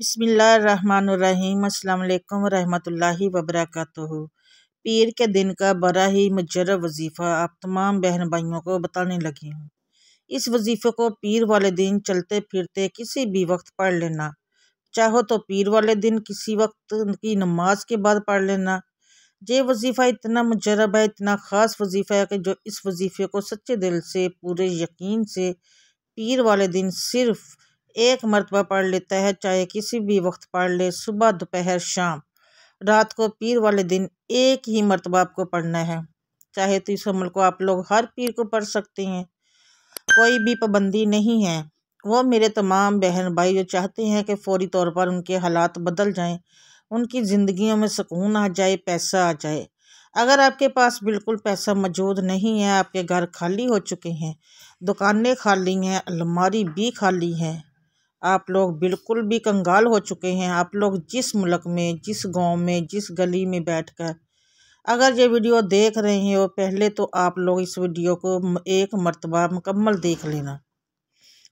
बिस्मिल्लाहिर्रहमानिर्रहीम। अस्सलाम वालेकुम रहमतुल्लाहि वबरकातुहू। पीर के दिन का बड़ा ही मुजर्रब वजीफ़ा आप तमाम बहन भाइयों को बताने लगी हूँ। इस वजीफ़े को पीर वाले दिन चलते फिरते किसी भी वक्त पढ़ लेना। चाहो तो पीर वाले दिन किसी वक्त की नमाज के बाद पढ़ लेना। ये वजीफ़ा इतना मुजर्रब है, इतना ख़ास वजीफ़ा है कि जो इस वजीफ़े को सच्चे दिल से पूरे यकीन से पीर वाले दिन सिर्फ एक मरतबा पढ़ लेता है, चाहे किसी भी वक्त पढ़ ले, सुबह दोपहर शाम रात को, पीर वाले दिन एक ही मरतबा आपको पढ़ना है। चाहे तो इस अमल को आप लोग हर पीर को पढ़ सकते हैं, कोई भी पाबंदी नहीं है। वो मेरे तमाम बहन भाई जो चाहते हैं कि फ़ौरी तौर पर उनके हालात बदल जाएं, उनकी ज़िंदगियों में सुकून आ जाए, पैसा आ जाए। अगर आपके पास बिल्कुल पैसा मौजूद नहीं है, आपके घर खाली हो चुके हैं, दुकानें खाली हैं, अलमारी भी खाली है, आप लोग बिल्कुल भी कंगाल हो चुके हैं, आप लोग जिस मुल्क में, जिस गांव में, जिस गली में बैठकर अगर ये वीडियो देख रहे हो, पहले तो आप लोग इस वीडियो को एक मरतबा मुकम्मल देख लेना।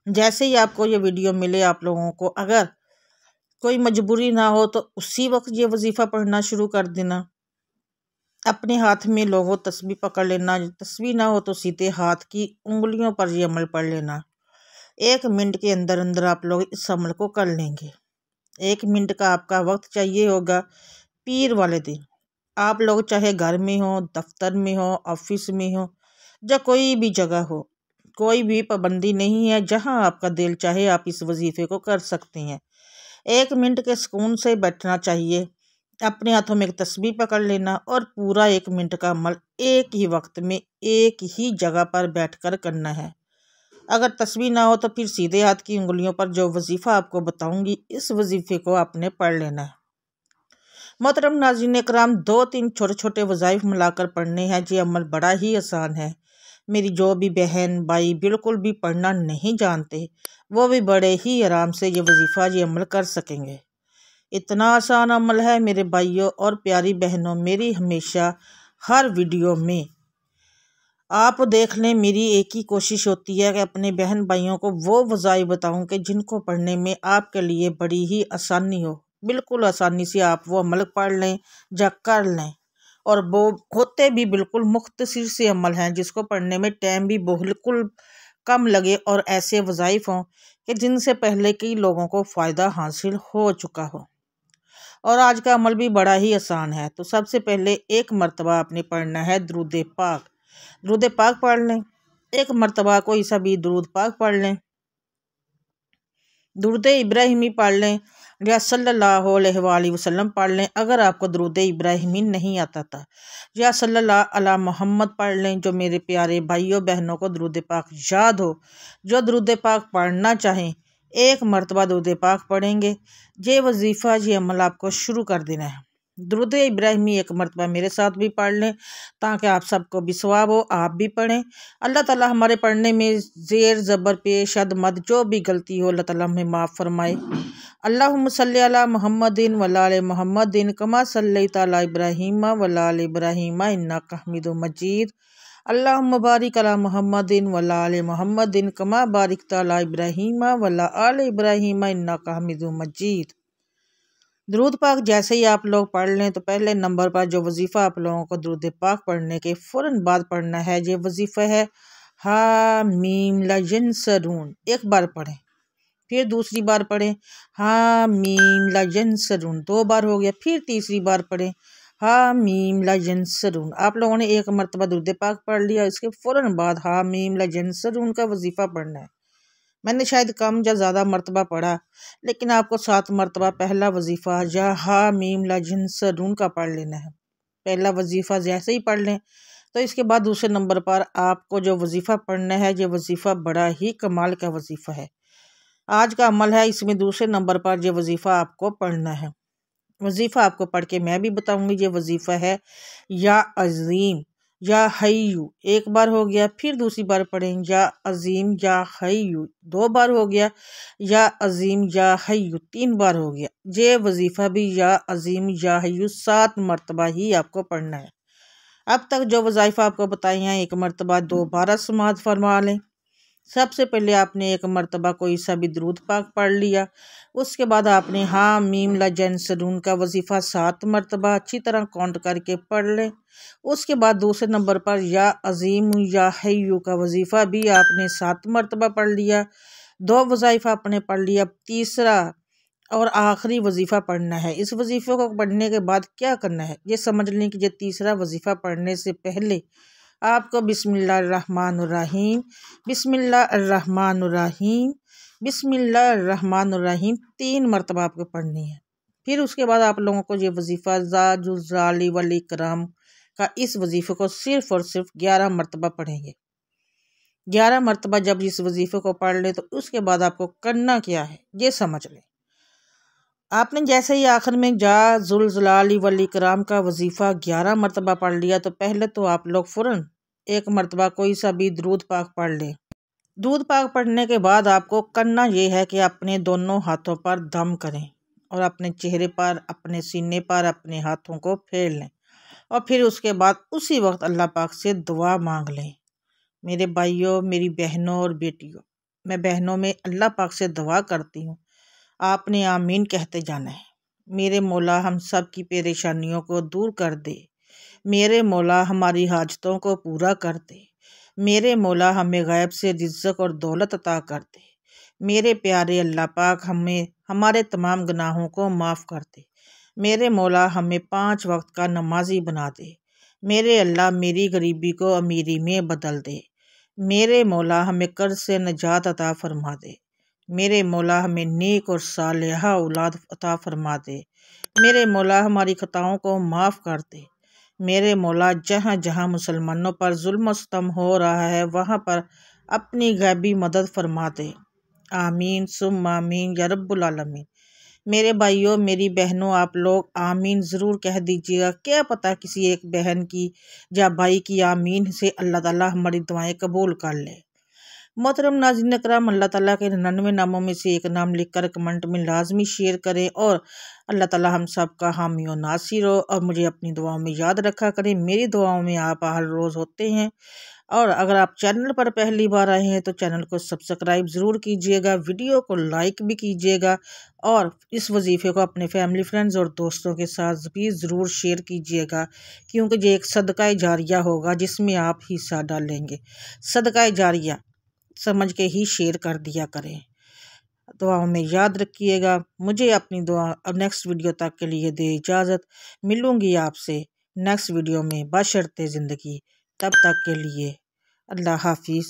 जैसे ही आपको ये वीडियो मिले, आप लोगों को अगर कोई मजबूरी ना हो तो उसी वक्त ये वजीफ़ा पढ़ना शुरू कर देना। अपने हाथ में लोगों तस्बीह पकड़ लेना, तस्बीह ना हो तो सीधे हाथ की उंगलियों पर ये अमल पढ़ लेना। 1 मिनट के अंदर अंदर आप लोग इस अमल को कर लेंगे। 1 मिनट का आपका वक्त चाहिए होगा। पीर वाले दिन आप लोग चाहे घर में हो, दफ्तर में हो, ऑफिस में हो, या कोई भी जगह हो, कोई भी पाबंदी नहीं है। जहां आपका दिल चाहे आप इस वजीफे को कर सकते हैं। 1 मिनट के सुकून से बैठना चाहिए, अपने हाथों में एक तस्बीह पकड़ लेना और पूरा 1 मिनट का अमल एक ही वक्त में एक ही जगह पर बैठकर करना है। अगर तस्बीह ना हो तो फिर सीधे हाथ की उंगलियों पर जो वजीफ़ा आपको बताऊंगी, इस वजीफ़े को आपने पढ़ लेना है। मोहतरम नाज़रीन इकराम, 2-3 छोटे छोटे वज़ाइफ मिलाकर पढ़ने हैं। ये अमल बड़ा ही आसान है। मेरी जो भी बहन भाई बिल्कुल भी पढ़ना नहीं जानते, वो भी बड़े ही आराम से ये वजीफ़ा ये अमल कर सकेंगे। इतना आसान अमल है मेरे भाइयों और प्यारी बहनों। मेरी हमेशा हर वीडियो में आप देख लें, मेरी एक ही कोशिश होती है कि अपने बहन भाइयों को वो वज़ाइफ बताऊं कि जिनको पढ़ने में आपके लिए बड़ी ही आसानी हो। बिल्कुल आसानी से आप वो अमल पढ़ लें या कर लें, और वो होते भी बिल्कुल मुख्तसर से अमल हैं जिसको पढ़ने में टाइम भी बिल्कुल कम लगे, और ऐसे वज़ाइफ हों कि जिनसे पहले कई लोगों को फ़ायदा हासिल हो चुका हो। और आज का अमल भी बड़ा ही आसान है। तो सबसे पहले एक मरतबा आपने पढ़ना है दरूद पाक। दरूद पाक पढ़ लें, एक मरतबा कोई सा भी दरूद पाक पढ़ लें। दरूद इब्राहिमी पढ़ लें या सल्लल्लाहु अलैहि वसल्लम पढ़ लें अगर आपको दरूद इब्राहिमी नहीं आता था, या सल्लल्लाहु अला मोहम्मद पढ़ लें। जो मेरे प्यारे भाइयों बहनों को दरूद पाक याद हो, जो दरूद पाक पढ़ना चाहें, एक मरतबा दरूद पाक पढ़ेंगे। ये वजीफ़ा ये अमल आपको शुरू कर देना है। दरूद इब्राहिमी एक मरतबा मेरे साथ भी पढ़ लें ताकि आप सबको भी सवाब हो, आप भी पढ़ें। अल्लाह ताला हमारे पढ़ने में ज़ेर ज़बर पेश शद मद जो भी गलती हो अल्लाह ताला हमें माफ़ फरमाए। अल्लाहुम्मा सल्ली अला मुहम्मदिन व अला आलि मुहम्मदिन कमा सल्लैता अला इब्राहीम व अला आलि इब्राहीम इन्नका हमीदुम मजीद। अल्लाहुम्मा बारिक अला मुहम्मदिन व अला आलि मुहम्मदिन कमा बारिकता अला इब्राहीम व अला आलि इब्राहीम इन्नका हमीदुम मजीद। दरूद पाक जैसे ही आप लोग पढ़ लें तो पहले नंबर पर जो वजीफ़ा आप लोगों को दरूद पाक पढ़ने के फ़ौरन बाद पढ़ना है, ये वजीफ़ा है हा मीम लयंसरून। एक बार पढ़ें, फिर दूसरी बार पढ़ें हा मीम लयंसरून, 2 बार हो गया। फिर तीसरी बार पढ़ें हा मीम लयंसरून। आप लोगों ने एक मरतबा दरूद पाक पढ़ लिया, इसके फ़ौरन बाद हा मीम लयंसरून का वजीफ़ा पढ़ना है। मैंने शायद कम या ज़्यादा मरतबा पढ़ा, लेकिन आपको 7 मरतबा पहला वजीफ़ा या हा मीम लयंसरून का पढ़ लेना है। पहला वजीफ़ा जैसे ही पढ़ लें तो इसके बाद दूसरे नंबर पर आपको जो वजीफ़ा पढ़ना है, ये वजीफ़ा बड़ा ही कमाल का वजीफ़ा है। आज का अमल है, इसमें दूसरे नंबर पर ये वजीफ़ा आपको पढ़ना है। वजीफ़ा आपको पढ़ के मैं भी बताऊंगी। ये वजीफ़ा है या अज़ीम या हय्यू। एक बार हो गया। फिर दूसरी बार पढ़ें या अज़ीम या हय्यू, 2 बार हो गया। या अज़ीम या हय्यू 3 बार हो गया। ये वजीफ़ा भी या अज़ीम या हय्यू 7 मरतबा ही आपको पढ़ना है। अब तक जो वज़ाइफ़ा आपको बताई हैं, एक मरतबा दोबारा समाअत फरमा लें। सबसे पहले आपने एक मरतबा कोई सा भी दुरूद पाक पढ़ लिया। उसके बाद आपने हाँ मीम ला जैन सरून का वजीफ़ा 7 मरतबा अच्छी तरह काउंट करके पढ़ लें। उसके बाद दूसरे नंबर पर या अज़ीम या हय्यू का वजीफ़ा भी आपने 7 मरतबा पढ़ लिया। 2 वज़ाइफ़ा आपने पढ़ लिया। तीसरा और आखिरी वजीफ़ा पढ़ना है। इस वजीफ़े को पढ़ने के बाद क्या करना है ये समझ लें कि ये तीसरा वजीफ़ा पढ़ने से पहले आपको बिस्मिल्लाहिर्रहमानिर्रहीम बिस्मिल्लाहिर्रहमानिर्रहीम बिस्मिल्लाहिर्रहमानिर्रहीम 3 मरतबा आपको पढ़नी है। फिर उसके बाद आप लोगों को ये वजीफ़ा ज़ाजुज़्ज़ाली वल इकराम का इस वजीफ़े को सिर्फ़ और सिर्फ 11 मरतबा पढ़ेंगे। 11 मरतबा जब इस वजीफ़े को पढ़ लें तो उसके बाद आपको करना क्या है ये समझ लें। आपने जैसे ही आखिर में जा ज़ुलज़लाली वल इकराम का वजीफ़ा 11 मरतबा पढ़ लिया तो पहले तो आप लोग फ़ौरन एक मरतबा कोई सा भी दुरूद पाक पढ़ लें। दुरूद पाक पढ़ने के बाद आपको करना ये है कि अपने दोनों हाथों पर दम करें और अपने चेहरे पर, अपने सीने पर अपने हाथों को फेर लें और फिर उसके बाद उसी वक्त अल्लाह पाक से दुआ मांग लें। मेरे भाइयों, मेरी बहनों और बेटियों, मैं बहनों में अल्लाह पाक से दुआ करती हूँ, आपने आमीन कहते जाना है। मेरे मौला हम सब की परेशानियों को दूर कर दे। मेरे मौला हमारी हाजतों को पूरा कर दे। मेरे मौला हमें गैब से रिज़्क़ और दौलत अता कर दे। मेरे प्यारे अल्लाह पाक हमें हमारे तमाम गुनाहों को माफ़ कर दे। मेरे मौला हमें 5 वक्त का नमाजी बना दे। मेरे अल्लाह मेरी गरीबी को अमीरी में बदल दे। मेरे मौला हमें कर्ज से निजात अता फरमा दे। मेरे मौला हमें नेक और सालेहा औलाद अता फरमा दे। मेरे मौला हमारी खताओं को माफ़ कर दे। मेरे मौला जहाँ जहाँ मुसलमानों पर जुल्म सितम हो रहा है वहाँ पर अपनी गैबी मदद फरमा दे। आमीन सुम्मा आमीन या रब्बुल आलमीन। मेरे भाइयों, मेरी बहनों, आप लोग आमीन ज़रूर कह दीजिएगा। क्या पता किसी एक बहन की या भाई की आमीन से अल्लाह ताला हमारी दुआएं कबूल कर ले। मोहतरम नाज़रीन करम, अल्लाह ताला के 99 नामों में से एक नाम लिखकर कमेंट में लाजमी शेयर करें और अल्लाह ताला हम सब का हामी और नासिर हो और मुझे अपनी दुआओं में याद रखा करें। मेरी दुआओं में आप हर रोज़ होते हैं और अगर आप चैनल पर पहली बार आए हैं तो चैनल को सब्सक्राइब ज़रूर कीजिएगा, वीडियो को लाइक भी कीजिएगा और इस वजीफ़े को अपने फैमिली फ्रेंड्स और दोस्तों के साथ भी ज़रूर शेयर कीजिएगा क्योंकि ये एक सदका जारिया होगा जिसमें आप हिस्सा डालेंगे। सदका जारिया समझ के ही शेयर कर दिया करें। दुआओं में याद रखिएगा। मुझे अपनी दुआ अब नेक्स्ट वीडियो तक के लिए दे इजाज़त। मिलूँगी आपसे नेक्स्ट वीडियो में बशर्ते ज़िंदगी। तब तक के लिए अल्लाह हाफिज़।